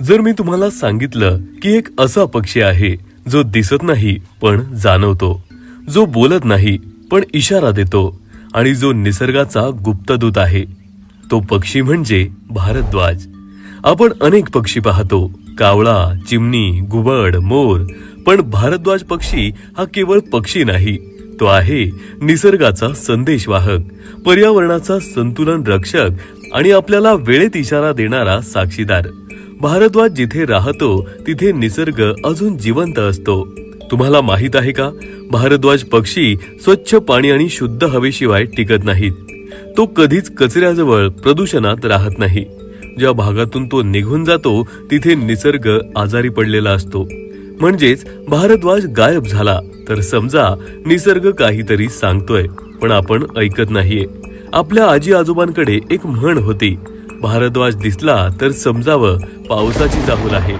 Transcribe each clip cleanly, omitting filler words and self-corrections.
जर मी तुम्हाला सांगितलं की एक असा पक्षी आहे जो दिसत नाही पण जाणवतो, जो बोलत नाही पण इशारा देतो आणि जो निसर्गाचा गुप्तदूत आहे, तो पक्षी म्हणजे भारद्वाज. आपण अनेक पक्षी पाहतो, कावळा, चिमणी, घुबड, मोर, पण भारद्वाज पक्षी हा केवळ पक्षी नाही, तो आहे निसर्गाचा संदेशवाहक, पर्यावरणाचा संतुलन रक्षक आणि आपल्याला वेळेत इशारा देणारा साक्षीदार. भारद्वाज जिथे राहतो तिथे निसर्ग अजून जिवंत असतो. तुम्हाला माहित आहे का, भारद्वाज पक्षी स्वच्छ पाणी आणि शुद्ध हवेशिवाय टिकत नाहीत. तो कधीच कचऱ्याजवळ, प्रदूषणात राहत नाही. ज्या भागातून तो निघून जातो तिथे निसर्ग आजारी पडलेला असतो. म्हणजेच भारद्वाज गायब झाला तर समजा निसर्ग काहीतरी सांगतोय पण आपण ऐकत नाहीये. आपल्या आजी आजोबांकडे एक म्हण होती, भारद्वाज दिसला तर समजावं पावसाची चाहूल आहे.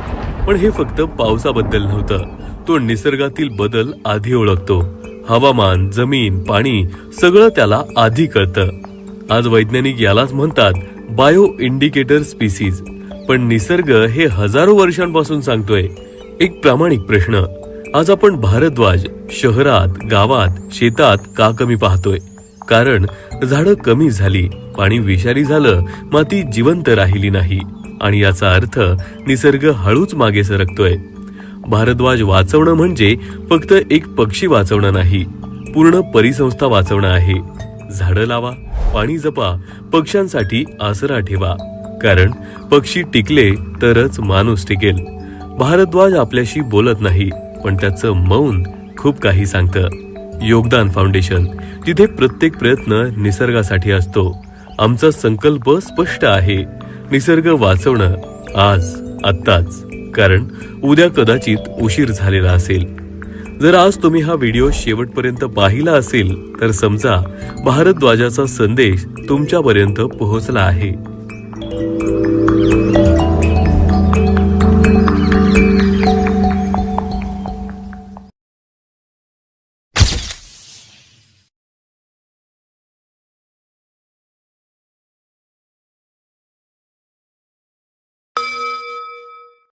पण हे फक्त पावसाबद्दल नव्हतं, तो निसर्गातील बदल आधी ओळखतो. हवामान, जमीन, पाणी सगळं त्याला आधी कळतं. आज वैज्ञानिक यालाच म्हणतात बायो इंडिकेटर स्पीसीज. पण निसर्ग हे हजारो वर्षांपासून सांगतोय. एक प्रामाणिक प्रश्न, आज आपण भारद्वाज शहरात, गावात, शेतात का कमी पाहतोय? कारण झाडं कमी झाली, पाणी विषारी झालं, माती जिवंत राहिली नाही आणि याचा अर्थ निसर्ग हळूच मागे सरकतोय. भारद्वाज वाचवणं म्हणजे फक्त एक पक्षी वाचवणं नाही, पूर्ण परिसंस्था वाचवणं आहे. झाडं लावा, पाणी जपा, पक्ष्यांसाठी आसरा ठेवा, कारण पक्षी टिकले तरच माणूस टिकेल. भारद्वाज आपल्याशी बोलत नाही पण त्याचं मौन खूप काही सांगतं. योगदान फाउंडेशन, जिथे प्रत्येक प्रयत्न निसर्गासाठी असतो. आमचा संकल्प स्पष्ट आहे, निसर्ग वाचवणं आज, आत्ताच, कारण उद्या कदाचित उशीर झालेला असेल. जर आज तुम्ही हा व्हिडिओ शेवटपर्यंत पाहिला असेल तर समजा भारद्वाजाचा संदेश तुमच्यापर्यंत पोहोचला आहे.